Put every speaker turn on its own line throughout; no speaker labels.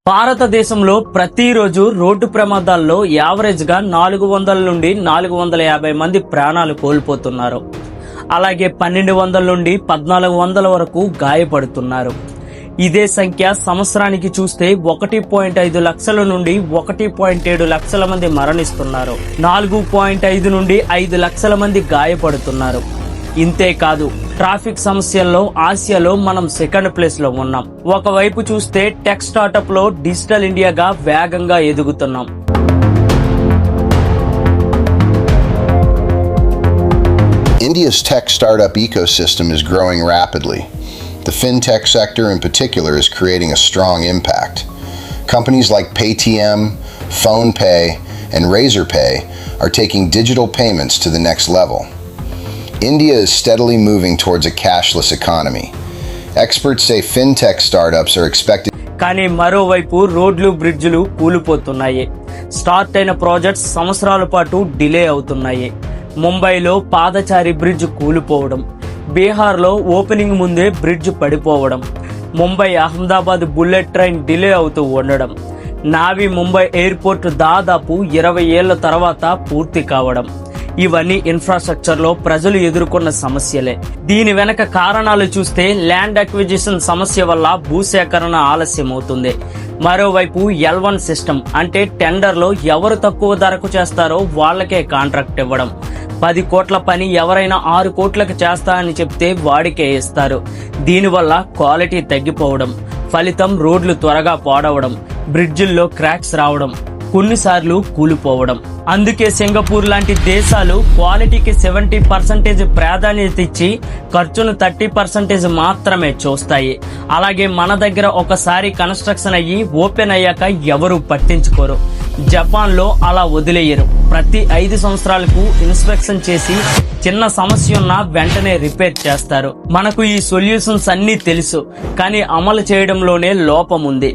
భారతదేశంలో ప్రతిరోజు రోడ్డు ప్రమాదాల్లో యావరేజ్గా 400 నుండి 450 మంది ప్రాణాలు కోల్పోతున్నారు. అలాగే 1200 నుండి 1400 వరకు గాయపడుతున్నారు. ఇదే సంఖ్య సంవత్సరానికి చూస్తే 1.5 లక్షల నుండి 1.7 లక్షల మంది మరణిస్తున్నారు. 4.5 నుండి 5 లక్షల మంది గాయపడుతున్నారు. ఇంతేకాదు, ట్రాఫిక్ సమస్యల్లో ఆసియాలో మనం సెకండ్ ప్లేస్ లో ఉన్నాం. ఒకవైపు చూస్తే టెక్ స్టార్టప్ లో డిజిటల్ ఇండియాగా వేగంగా ఎదుగుతున్నాం.
India's tech startup ecosystem is growing rapidly. The fintech sector in particular is creating a strong impact. Companies like Paytm, PhonePe, and Razorpay are taking digital payments to the next level. India is steadily moving towards a cashless economy. Experts say fintech startups are expected.
కానీ మరోవైపు రోడ్లు బ్రిడ్జ్లు కూలిపోతున్నాయి. Start అయిన projects సంవత్సరాల పాటు delay అవుతున్నాయి. ముంబైలో పాదచారి bridge కూలిపోవడం, బీహార్లో opening ముందే బ్రిడ్జ్ పడిపోవడం, Mumbai Ahmedabad bullet train delay అవుతూ ఉండడం, నావీ ముంబై ఎయిర్పోర్ట్ దాదాపు 20 ఏళ్ల తర్వాత పూర్తి కావడం, ఇవన్నీ ఇన్ఫ్రాస్ట్రక్చర్ లో ప్రజలు ఎదుర్కొన్న సమస్యలే. దీని వెనక కారణాలు చూస్తే ల్యాండ్ అక్విజిషన్ సమస్య వల్ల భూసేకరణ ఆలస్యం అవుతుంది. మరోవైపు L1 సిస్టమ్ అంటే టెండర్ లో ఎవరు తక్కువ ధరకు చేస్తారో వాళ్ళకే కాంట్రాక్ట్ ఇవ్వడం. 10 కోట్ల పని ఎవరైనా 6 కోట్లకు చేస్తారని చెప్తే వాడికే ఇస్తారు. దీనివల్ల క్వాలిటీ తగ్గిపోవడం, ఫలితం రోడ్లు త్వరగా పాడవడం, బ్రిడ్జిల్లో క్రాక్స్ రావడం, కొన్నిసార్లు కూలిపోవడం. అందుకే సింగపూర్ లాంటి దేశాలు క్వాలిటీకి 70% ప్రాధాన్యత ఇచ్చి ఖర్చును 30% మాత్రమే చూస్తాయి. అలాగే మన దగ్గర ఒకసారి కన్స్ట్రక్షన్ అయ్యి ఓపెన్ అయ్యాక ఎవరు పట్టించుకోరు. జపాన్ లో అలా వదిలేయరు. ప్రతి 5 సంవత్సరాలకు ఇన్స్పెక్షన్ చేసి చిన్న సమస్య ఉన్నా వెంటనే రిపేర్ చేస్తారు. మనకు ఈ సొల్యూషన్స్ అన్నీ తెలుసు, కానీ అమలు చేయడంలోనే లోపం ఉంది.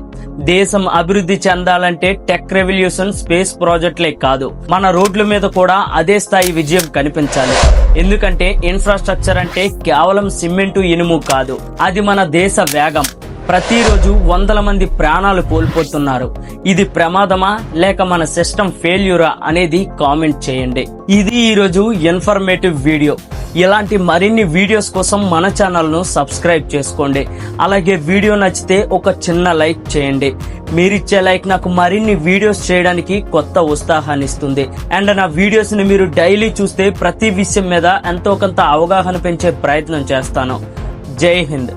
దేశం అభివృద్ధి చెందాలంటే టెక్ రెవల్యూషన్, స్పేస్ ప్రాజెక్టులే కాదు, మన రోడ్ల మీద కూడా అదే స్థాయి విజయం కనిపించాలి. ఎందుకంటే ఇన్ఫ్రాస్ట్రక్చర్ అంటే కేవలం సిమెంటు, ఇనుము కాదు, అది మన దేశ వేగం. ప్రతిరోజు 100 మంది ప్రాణాలు కోల్పోతున్నారు. ఇది ప్రమాదమా లేక మన సిస్టమ్ ఫెయిల్యూరా అనేది కామెంట్ చేయండి. ఇది ఈరోజు ఇన్ఫర్మేటివ్ వీడియో. ఇలాంటి మరిన్ని వీడియోస్ కోసం మన ఛానల్ను సబ్స్క్రైబ్ చేసుకోండి. అలాగే వీడియో నచ్చితే ఒక చిన్న లైక్ చేయండి. మీరిచ్చే లైక్ నాకు మరిన్ని వీడియోస్ చేయడానికి కొత్త ఉత్సాహాన్ని ఇస్తుంది. అండ్ నా వీడియోస్ ని మీరు డైలీ చూస్తే ప్రతి విషయం మీద ఎంతో కొంత అవగాహన పెంచే ప్రయత్నం చేస్తాను. జై హింద్.